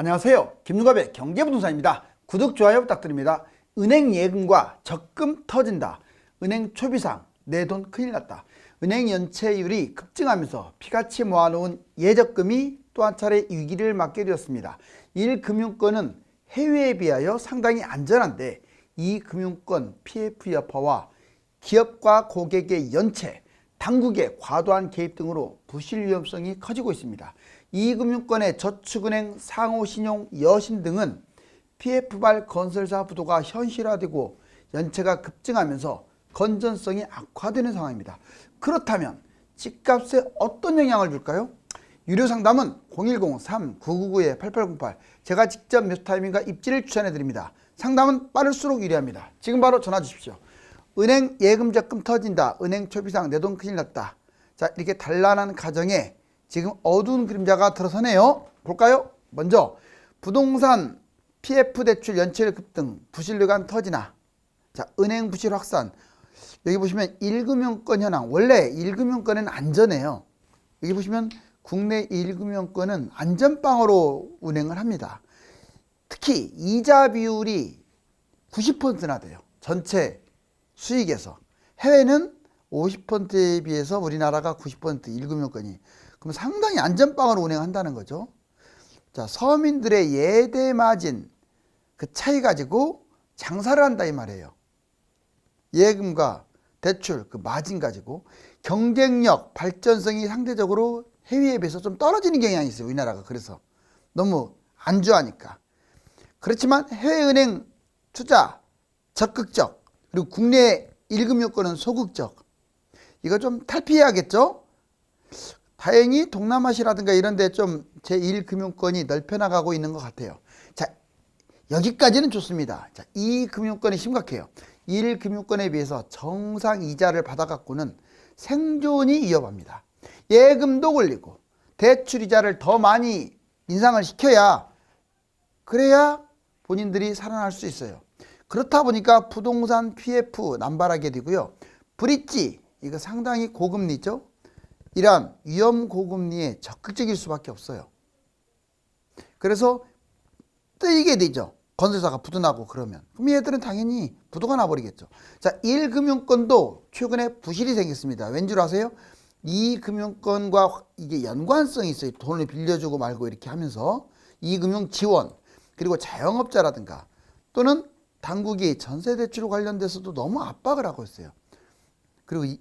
안녕하세요. 김누갑의 경제부동산입니다. 구독, 좋아요 부탁드립니다. 은행 예금과 적금 터진다. 은행 초비상 내 돈 큰일 났다. 은행 연체율이 급증하면서 피같이 모아놓은 예적금이 또 한 차례 위기를 맞게 되었습니다. 1금융권은 해외에 비하여 상당히 안전한데 이 금융권 PF 여파와 기업과 고객의 연체, 당국의 과도한 개입 등으로 부실 위험성이 커지고 있습니다. 이 금융권의 저축은행, 상호신용, 여신 등은 PF발 건설사 부도가 현실화되고 연체가 급증하면서 건전성이 악화되는 상황입니다. 그렇다면 집값에 어떤 영향을 줄까요? 유료 상담은 010-3999-8808 제가 직접 매수타이밍과 입지를 추천해 드립니다. 상담은 빠를수록 유리합니다. 지금 바로 전화 주십시오. 은행 예금 적금 터진다. 은행 초비상 내 돈 큰일 났다. 자, 이렇게 단란한 가정에 지금 어두운 그림자가 들어서네요. 볼까요? 먼저 부동산 PF 대출 연체율 급등, 부실료가 터지나. 자, 은행 부실 확산. 여기 보시면 1금융권 현황. 원래 1금융권은 안전해요. 여기 보시면 국내 1금융권은 안전빵으로 운행을 합니다. 특히 이자 비율이 90%나 돼요. 전체 수익에서. 해외는 50%에 비해서 우리나라가 90%, 1금융권이. 그럼 상당히 안전빵으로 운행한다는 거죠. 자, 서민들의 예대 마진 그 차이 가지고 장사를 한다 이 말이에요. 예금과 대출 그 마진 가지고 경쟁력, 발전성이 상대적으로 해외에 비해서 좀 떨어지는 경향이 있어요. 우리나라가. 그래서 너무 안주하니까. 그렇지만 해외은행 투자 적극적, 그리고 국내 1금융권은 소극적. 이거 좀 탈피해야겠죠? 다행히 동남아시아라든가 이런 데 좀 제1금융권이 넓혀나가고 있는 것 같아요. 자, 여기까지는 좋습니다. 자, 이 금융권이 심각해요. 1금융권에 비해서 정상 이자를 받아갖고는 생존이 위협합니다. 예금도 올리고 대출 이자를 더 많이 인상을 시켜야 그래야 본인들이 살아날 수 있어요. 그렇다 보니까 부동산 PF 남발하게 되고요. 브릿지 이거 상당히 고금리죠. 이러한 위험 고금리에 적극적일 수밖에 없어요. 그래서 뜨이게 되죠. 건설사가 부도나고 그러면. 그럼 얘들은 당연히 부도가 나버리겠죠. 자, 1금융권도 최근에 부실이 생겼습니다. 왠 줄 아세요? 이 금융권과 이게 연관성이 있어요. 돈을 빌려주고 말고 이렇게 하면서 이 금융 지원 그리고 자영업자라든가 또는 당국이 전세대출 관련돼서도 너무 압박을 하고 있어요. 그리고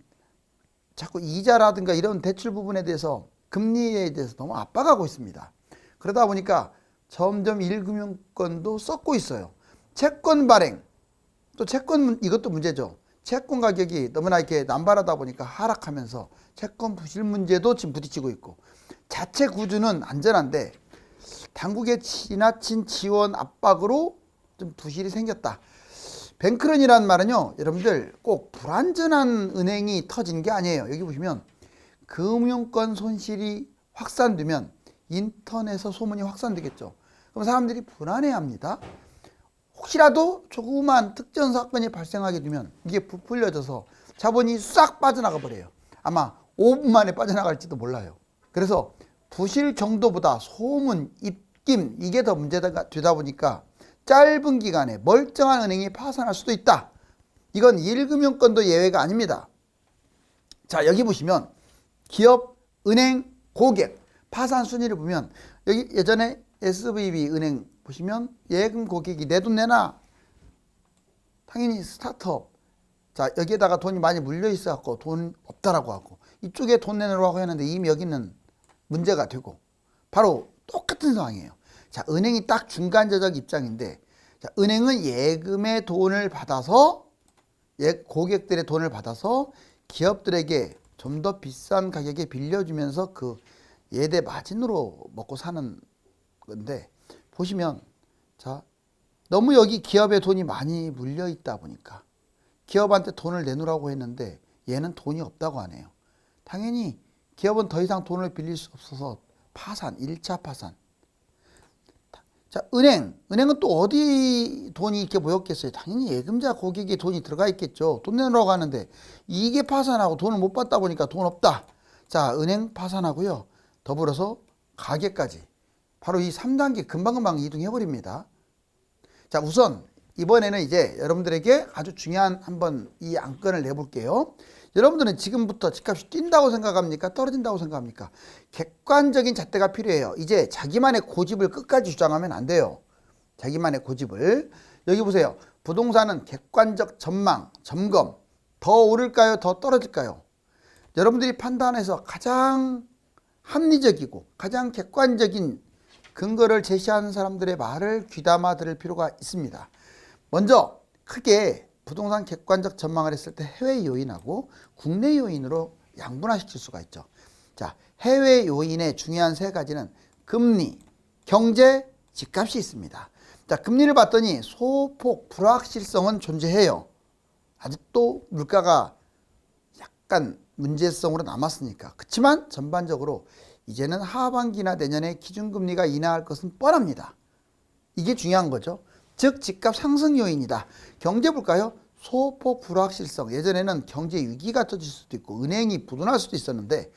자꾸 이자라든가 이런 대출 부분에 대해서 금리에 대해서 너무 압박하고 있습니다. 그러다 보니까 점점 1금융권도 썩고 있어요. 채권 발행 또 채권 이것도 문제죠. 채권 가격이 너무나 이렇게 남발하다 보니까 하락하면서 채권 부실 문제도 지금 부딪히고 있고 자체 구조는 안전한데 당국의 지나친 지원 압박으로 좀 부실이 생겼다. 뱅크런이라는 말은요, 여러분들 꼭 불안전한 은행이 터진 게 아니에요. 여기 보시면 금융권 손실이 확산되면 인터넷에서 소문이 확산되겠죠. 그럼 사람들이 불안해합니다. 혹시라도 조그만 특정 사건이 발생하게 되면 이게 부풀려져서 자본이 싹 빠져나가 버려요. 아마 5분 만에 빠져나갈지도 몰라요. 그래서 부실 정도보다 소문, 입김 이게 더 문제가 되다 보니까 짧은 기간에 멀쩡한 은행이 파산할 수도 있다. 이건 1금융권도 예외가 아닙니다. 자, 여기 보시면 기업, 은행, 고객 파산 순위를 보면 여기 예전에 SVB 은행 보시면 예금 고객이 내 돈 내놔. 당연히 스타트업. 자, 여기에다가 돈이 많이 물려 있어 갖고 돈 없다라고 하고 이쪽에 돈 내놓으라고 했는데 이미 여기는 문제가 되고 바로 똑같은 상황이에요. 자, 은행이 딱 중간자적 입장인데 자, 은행은 예금의 돈을 받아서 고객들의 돈을 받아서 기업들에게 좀 더 비싼 가격에 빌려주면서 그 예대 마진으로 먹고 사는 건데 보시면 자, 너무 여기 기업에 돈이 많이 물려 있다 보니까 기업한테 돈을 내놓으라고 했는데 얘는 돈이 없다고 하네요. 당연히 기업은 더 이상 돈을 빌릴 수 없어서 파산, 1차 파산. 자, 은행은 또 어디 돈이 이렇게 모였겠어요? 당연히 예금자 고객의 돈이 들어가 있겠죠. 돈 내놓으라고 하는데 이게 파산하고 돈을 못 받다 보니까 돈 없다. 자, 은행 파산하고요. 더불어서 가게까지 바로 이 3단계 금방금방 이동해버립니다. 자, 우선 이번에는 이제 여러분들에게 아주 중요한 한번 이 안건을 내볼게요. 여러분들은 지금부터 집값이 뛴다고 생각합니까? 떨어진다고 생각합니까? 객관적인 잣대가 필요해요. 이제 자기만의 고집을 끝까지 주장하면 안 돼요. 자기만의 고집을. 여기 보세요. 부동산은 객관적 전망, 점검. 더 오를까요? 더 떨어질까요? 여러분들이 판단해서 가장 합리적이고 가장 객관적인 근거를 제시하는 사람들의 말을 귀담아 들을 필요가 있습니다. 먼저 크게 부동산 객관적 전망을 했을 때 해외 요인하고 국내 요인으로 양분화시킬 수가 있죠. 자, 해외 요인의 중요한 세 가지는 금리, 경제, 집값이 있습니다. 자, 금리를 봤더니 소폭 불확실성은 존재해요. 아직도 물가가 약간 문제성으로 남았으니까. 그렇지만 전반적으로 이제는 하반기나 내년에 기준금리가 인하할 것은 뻔합니다. 이게 중요한 거죠. 즉 집값 상승 요인이다. 경제 볼까요? 소폭 불확실성. 예전에는 경제 위기가 터질 수도 있고 은행이 부도날 수도 있었는데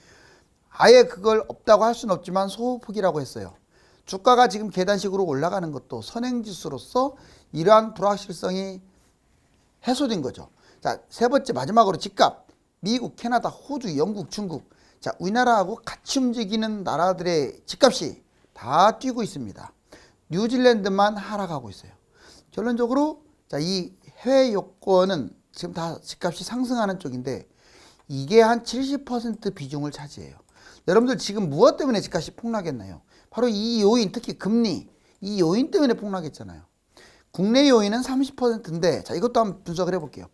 아예 그걸 없다고 할 수는 없지만 소폭이라고 했어요. 주가가 지금 계단식으로 올라가는 것도 선행지수로서 이러한 불확실성이 해소된 거죠. 자, 세 번째 마지막으로 집값. 미국, 캐나다, 호주, 영국, 중국. 자, 우리나라하고 같이 움직이는 나라들의 집값이 다 뛰고 있습니다. 뉴질랜드만 하락하고 있어요. 결론적으로 자, 이 해외 요건은 지금 다 집값이 상승하는 쪽인데 이게 한 70% 비중을 차지해요. 여러분들 지금 무엇 때문에 집값이 폭락했나요? 바로 이 요인, 특히 금리, 이 요인 때문에 폭락했잖아요. 국내 요인은 30%인데 자, 이것도 한번 분석을 해볼게요.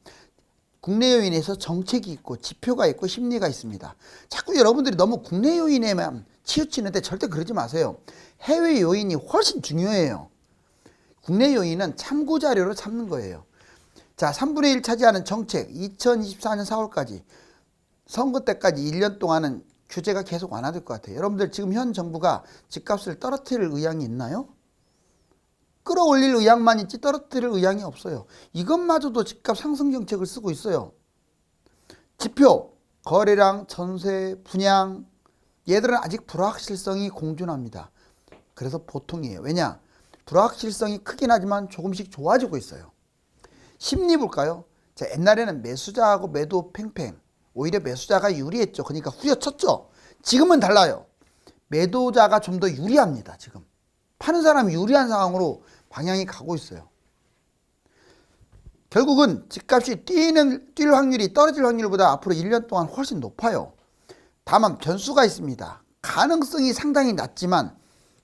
국내 요인에서 정책이 있고 지표가 있고 심리가 있습니다. 자꾸 여러분들이 너무 국내 요인에만 치우치는데 절대 그러지 마세요. 해외 요인이 훨씬 중요해요. 국내 요인은 참고 자료로 참는 거예요. 자, 3분의 1 차지하는 정책 2024년 4월까지 선거 때까지 1년 동안은 규제가 계속 완화될 것 같아요. 여러분들 지금 현 정부가 집값을 떨어뜨릴 의향이 있나요? 끌어올릴 의향만 있지 떨어뜨릴 의향이 없어요. 이것마저도 집값 상승 정책을 쓰고 있어요. 지표, 거래량, 전세, 분양 얘들은 아직 불확실성이 공존합니다. 그래서 보통이에요. 왜냐? 불확실성이 크긴 하지만 조금씩 좋아지고 있어요. 심리 볼까요? 자, 옛날에는 매수자하고 매도 팽팽. 오히려 매수자가 유리했죠. 그러니까 후려쳤죠. 지금은 달라요. 매도자가 좀 더 유리합니다. 지금. 파는 사람이 유리한 상황으로 방향이 가고 있어요. 결국은 집값이 뛸 확률이 떨어질 확률보다 앞으로 1년 동안 훨씬 높아요. 다만 변수가 있습니다. 가능성이 상당히 낮지만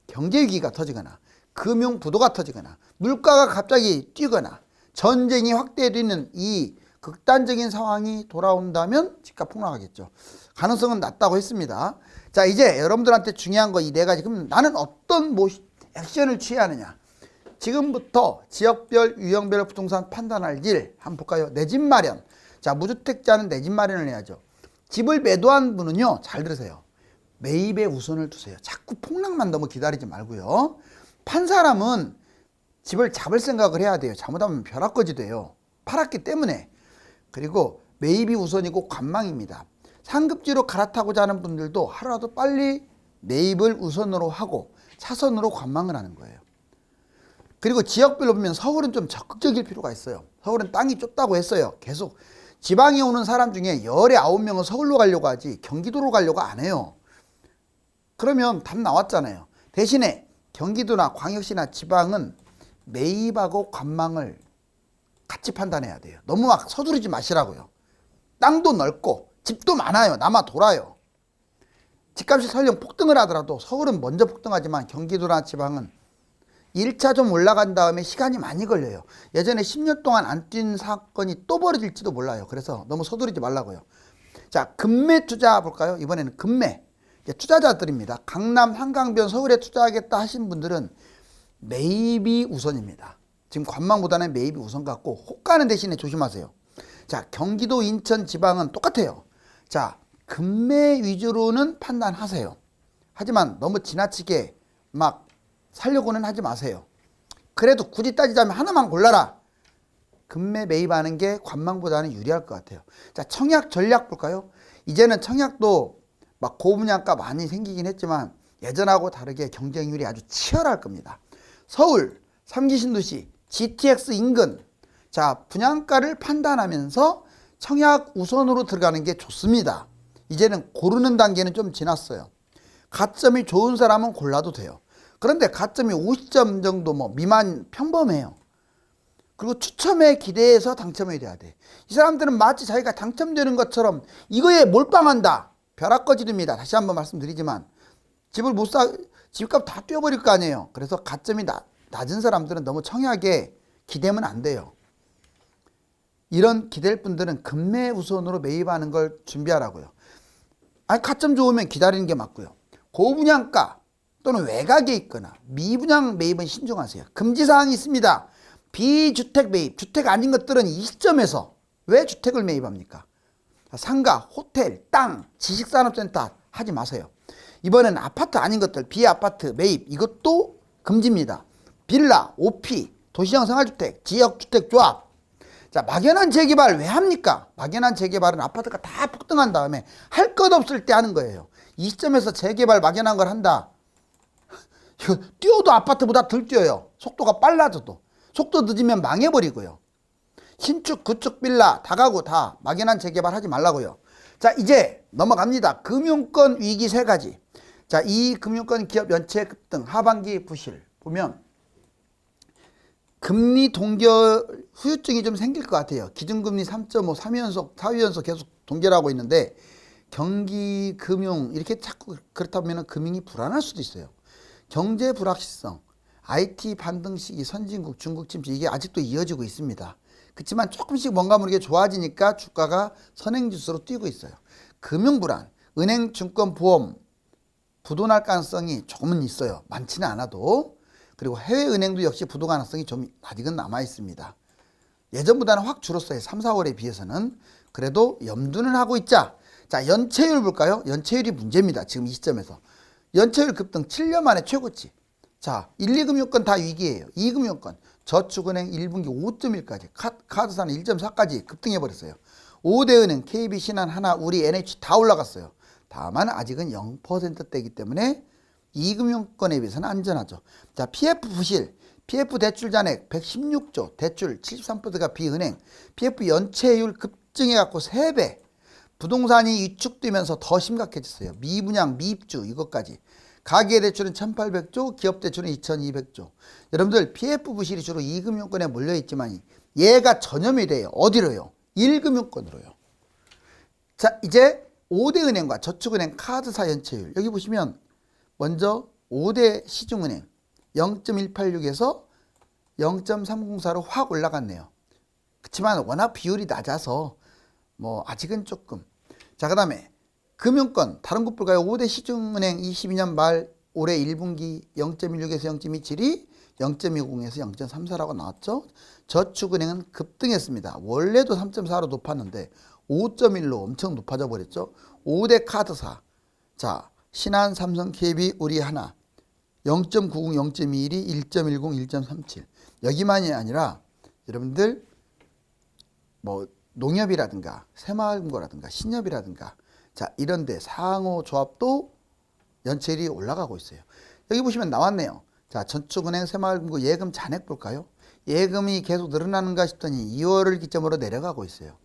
경제위기가 터지거나 금융부도가 터지거나 물가가 갑자기 뛰거나 전쟁이 확대되는 이 극단적인 상황이 돌아온다면 집값 폭락하겠죠. 가능성은 낮다고 했습니다. 자, 이제 여러분들한테 중요한 거 이 네 가지. 그럼 나는 어떤 액션을 취해야 하느냐. 지금부터 지역별, 유형별 부동산 판단할 일 한번 볼까요? 내 집 마련. 자, 무주택자는 내 집 마련을 해야죠. 집을 매도한 분은요, 잘 들으세요. 매입에 우선을 두세요. 자꾸 폭락만 너무 기다리지 말고요. 판 사람은 집을 잡을 생각을 해야 돼요. 잘못하면 벼락거지 돼요. 팔았기 때문에. 그리고 매입이 우선이고 관망입니다. 상급지로 갈아타고자 하는 분들도 하루라도 빨리 매입을 우선으로 하고 차선으로 관망을 하는 거예요. 그리고 지역별로 보면 서울은 좀 적극적일 필요가 있어요. 서울은 땅이 좁다고 했어요. 계속 지방에 오는 사람 중에 열에 9명은 서울로 가려고 하지 경기도로 가려고 안 해요. 그러면 답 나왔잖아요. 대신에 경기도나 광역시나 지방은 매입하고 관망을 같이 판단해야 돼요. 너무 막 서두르지 마시라고요. 땅도 넓고 집도 많아요. 남아 돌아요. 집값이 설령 폭등을 하더라도 서울은 먼저 폭등하지만 경기도나 지방은 1차 좀 올라간 다음에 시간이 많이 걸려요. 예전에 10년 동안 안 뛴 사건이 또 벌어질지도 몰라요. 그래서 너무 서두르지 말라고요. 자, 금매 투자 볼까요? 이번에는 금매. 투자자들입니다. 강남, 한강변, 서울에 투자하겠다 하신 분들은 매입이 우선입니다. 지금 관망보다는 매입이 우선 같고 호가는 대신에 조심하세요. 자, 경기도, 인천, 지방은 똑같아요. 자, 금매 위주로는 판단하세요. 하지만 너무 지나치게 막 살려고는 하지 마세요. 그래도 굳이 따지자면 하나만 골라라. 금매 매입하는 게 관망보다는 유리할 것 같아요. 자, 청약 전략 볼까요? 이제는 청약도 막 고분양가 많이 생기긴 했지만 예전하고 다르게 경쟁률이 아주 치열할 겁니다. 서울 3기 신도시 GTX 인근, 자, 분양가를 판단하면서 청약 우선으로 들어가는 게 좋습니다. 이제는 고르는 단계는 좀 지났어요. 가점이 좋은 사람은 골라도 돼요. 그런데 가점이 50점 정도 뭐 미만 평범해요. 그리고 추첨에 기대해서 당첨이 돼야 돼. 이 사람들은 마치 자기가 당첨되는 것처럼 이거에 몰빵한다. 벼락거지릅니다. 다시 한번 말씀드리지만 집을 못 사, 집값 다 뛰어버릴 거 아니에요. 그래서 가점이 낮은 사람들은 너무 청약에 기대면 안 돼요. 이런 기댈 분들은 급매 우선으로 매입하는 걸 준비하라고요. 아니, 가점 좋으면 기다리는 게 맞고요. 고분양가 또는 외곽에 있거나 미분양 매입은 신중하세요. 금지사항이 있습니다. 비주택 매입, 주택 아닌 것들은 이 시점에서 왜 주택을 매입합니까? 상가, 호텔, 땅, 지식산업센터 하지 마세요. 이번엔 아파트 아닌 것들, 비아파트 매입, 이것도 금지입니다. 빌라, 오피, 도시형 생활주택, 지역주택조합. 자, 막연한 재개발 왜 합니까? 막연한 재개발은 아파트가 다 폭등한 다음에 할 것 없을 때 하는 거예요. 이 시점에서 재개발 막연한 걸 한다. 이거 뛰어도 아파트보다 덜 뛰어요. 속도가 빨라져도. 속도 늦으면 망해버리고요. 신축, 구축, 빌라, 다가구 다 막연한 재개발 하지 말라고요. 자, 이제 넘어갑니다. 금융권 위기 3가지. 자, 이 금융권 기업 연체 급등, 하반기 부실 보면 금리 동결 후유증이 좀 생길 것 같아요. 기준금리 3.5, 3연속, 4연속 계속 동결하고 있는데 경기, 금융 이렇게 자꾸 그렇다 보면 금융이 불안할 수도 있어요. 경제 불확실성, IT 반등 시기, 선진국, 중국 침체 이게 아직도 이어지고 있습니다. 그렇지만 조금씩 뭔가 모르게 좋아지니까 주가가 선행지수로 뛰고 있어요. 금융 불안, 은행, 증권, 보험 부도날 가능성이 조금은 있어요. 많지는 않아도. 그리고 해외은행도 역시 부도 가능성이 좀 아직은 남아 있습니다. 예전보다는 확 줄었어요. 3, 4월에 비해서는. 그래도 염두는 하고 있자. 자, 연체율 볼까요? 연체율이 문제입니다. 지금 이 시점에서. 연체율 급등 7년 만에 최고치. 자, 1, 2금융권 다 위기예요. 2금융권. 저축은행 1분기 5.1까지, 카드사는 1.4까지 급등해버렸어요. 5대 은행, KB, 신한, 하나, 우리, NH 다 올라갔어요. 다만 아직은 0%대이기 때문에 2금융권에 비해서는 안전하죠. 자, PF 부실, PF 대출 잔액 116조, 대출 73%가 비은행, PF 연체율 급증해갖고 3배, 부동산이 위축되면서 더 심각해졌어요. 미분양, 미입주 이것까지. 가계대출은 1800조, 기업대출은 2200조. 여러분들 PF 부실이 주로 2금융권에 몰려있지만 얘가 전염이 돼요. 어디로요? 1금융권으로요. 자, 이제 5대 은행과 저축은행 카드사 연체율 여기 보시면 먼저 5대 시중은행 0.186에서 0.304로 확 올라갔네요. 그렇지만 워낙 비율이 낮아서 뭐 아직은 조금. 자, 그 다음에 금융권 다른 것 볼까요? 5대 시중은행 22년 말 올해 1분기 0.16에서 0.27이 0.20에서 0.34라고 나왔죠. 저축은행은 급등했습니다. 원래도 3.4로 높았는데 5.1로 엄청 높아져 버렸죠. 5대 카드사. 자, 신한, 삼성, KB, 우리, 하나 0.90, 0.21이 1.10, 1.37. 여기만이 아니라 여러분들 뭐 농협이라든가 새마을금고라든가 신협이라든가 자, 이런데 상호조합도 연체율이 올라가고 있어요. 여기 보시면 나왔네요. 자, 저축은행, 새마을금고 예금 잔액 볼까요? 예금이 계속 늘어나는가 싶더니 2월을 기점으로 내려가고 있어요.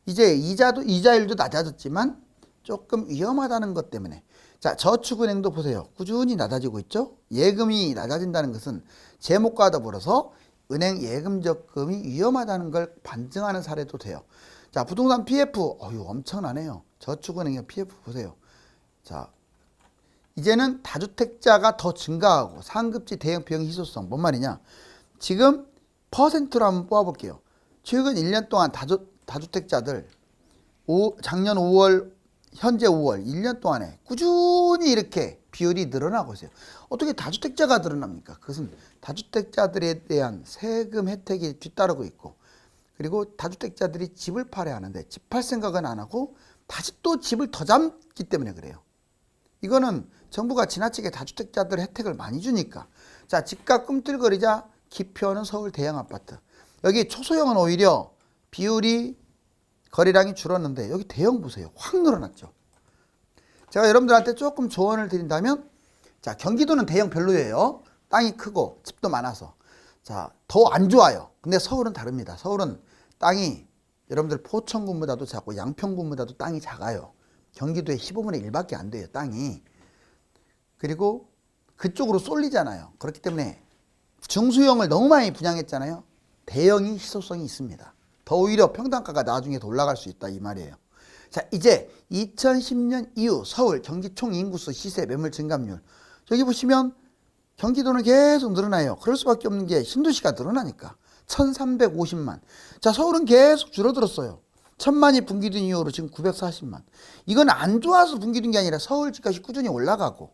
이제 이자율도 낮아졌지만 조금 위험하다는 것 때문에. 자, 저축은행도 보세요. 꾸준히 낮아지고 있죠. 예금이 낮아진다는 것은 제목과 더불어서 은행 예금 적금이 위험하다는 걸 반증하는 사례도 돼요. 자, 부동산 PF 어휴 엄청나네요. 저축은행의 PF 보세요. 자, 이제는 다주택자가 더 증가하고 상급지 대형 비용 희소성 뭔 말이냐? 지금 퍼센트로 한번 뽑아볼게요. 최근 1년 동안 다주택자들 작년 5월 현재 5월 1년 동안에 꾸준히 이렇게 비율이 늘어나고 있어요. 어떻게 다주택자가 늘어납니까? 그것은 다주택자들에 대한 세금 혜택이 뒤따르고 있고 그리고 다주택자들이 집을 팔아야 하는데 집 팔 생각은 안 하고 다시 또 집을 더 잡기 때문에 그래요. 이거는 정부가 지나치게 다주택자들 혜택을 많이 주니까. 자, 집값 꿈틀거리자 기표는 서울 대형 아파트. 여기 초소형은 오히려 비율이 거래량이 줄었는데 여기 대형 보세요. 확 늘어났죠. 제가 여러분들한테 조금 조언을 드린다면 자, 경기도는 대형 별로예요. 땅이 크고 집도 많아서. 자, 더 안 좋아요. 근데 서울은 다릅니다. 서울은 땅이 여러분들 포천군보다도 작고 양평군보다도 땅이 작아요. 경기도의 15분의 1밖에 안 돼요, 땅이. 그리고 그쪽으로 쏠리잖아요. 그렇기 때문에 중수형을 너무 많이 분양했잖아요. 대형이 희소성이 있습니다. 더 오히려 평당가가 나중에 더 올라갈 수 있다 이 말이에요. 자, 이제 2010년 이후 서울, 경기 총 인구수, 시세, 매물 증감률. 여기 보시면 경기도는 계속 늘어나요. 그럴 수밖에 없는 게 신도시가 늘어나니까. 1350만. 자, 서울은 계속 줄어들었어요. 1000만이 분기된 이후로 지금 940만. 이건 안 좋아서 분기된 게 아니라 서울 집값이 꾸준히 올라가고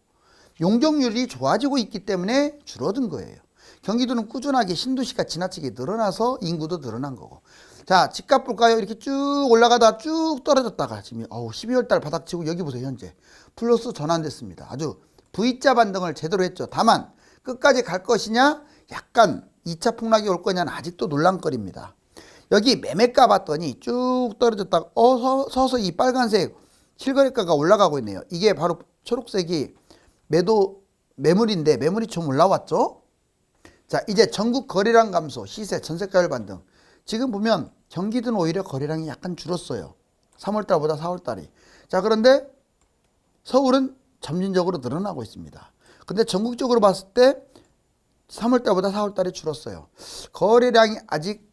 용적률이 좋아지고 있기 때문에 줄어든 거예요. 경기도는 꾸준하게 신도시가 지나치게 늘어나서 인구도 늘어난 거고. 자, 집값 볼까요? 이렇게 쭉 올라가다 쭉 떨어졌다가 지금 12월 달 바닥치고 여기 보세요. 현재 플러스 전환됐습니다. 아주 V자 반등을 제대로 했죠. 다만 끝까지 갈 것이냐, 약간 2차 폭락이 올 거냐는 아직도 논란거리입니다. 여기 매매가 봤더니 쭉 떨어졌다가 서서 이 빨간색 실거래가가 올라가고 있네요. 이게 바로 초록색이 매물인데 매물이 좀 올라왔죠. 자, 이제 전국 거래량 감소, 시세, 전세가율 반등. 지금 보면 경기도는 오히려 거래량이 약간 줄었어요. 3월달보다 4월달이. 자, 그런데 서울은 점진적으로 늘어나고 있습니다. 근데 전국적으로 봤을 때 3월달보다 4월달이 줄었어요. 거래량이 아직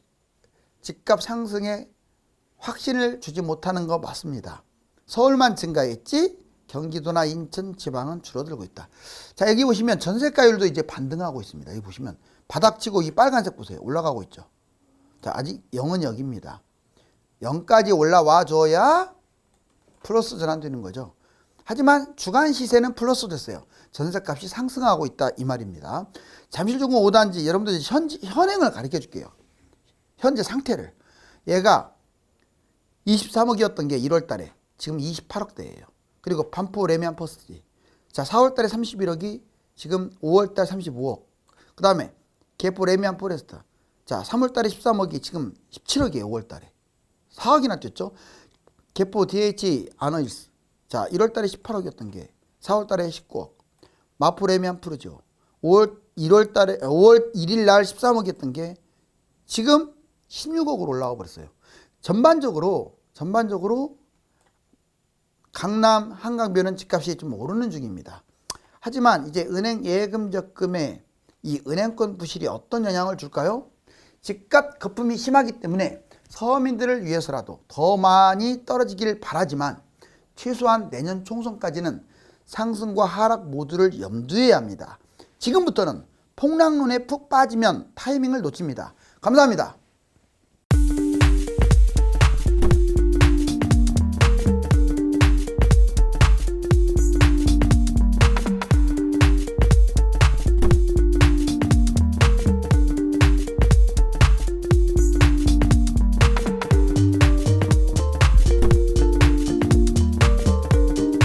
집값 상승에 확신을 주지 못하는 거 맞습니다. 서울만 증가했지 경기도나 인천 지방은 줄어들고 있다. 자, 여기 보시면 전세가율도 이제 반등하고 있습니다. 여기 보시면 바닥치고 이 빨간색 보세요. 올라가고 있죠. 자, 아직 0은 여기입니다. 0까지 올라와 줘야 플러스 전환되는 거죠. 하지만 주간 시세는 플러스 됐어요. 전세값이 상승하고 있다 이 말입니다. 잠실중공 5단지 여러분들 현행을 가르쳐 줄게요. 현재 상태를. 얘가 23억이었던 게 1월 달에 지금 28억대예요. 그리고 반포 레미안 퍼스트. 자, 4월 달에 31억이 지금 5월 달 35억. 그 다음에 개포 레미안 포레스트. 자, 3월 달에 13억이 지금 17억이에요. 5월 달에. 4억이나 뛰었죠. 개포 DH 아너일스. 자, 1월 달에 18억이었던 게 4월 달에 19억. 마포 레미안 푸르죠. 5월 1일 날 13억이었던 게 지금 16억으로 올라와 버렸어요. 전반적으로 강남 한강변은 집값이 좀 오르는 중입니다. 하지만 이제 은행 예금 적금에 이 은행권 부실이 어떤 영향을 줄까요? 집값 거품이 심하기 때문에 서민들을 위해서라도 더 많이 떨어지길 바라지만 최소한 내년 총선까지는 상승과 하락 모두를 염두해야 합니다. 지금부터는 폭락론에 푹 빠지면 타이밍을 놓칩니다. 감사합니다.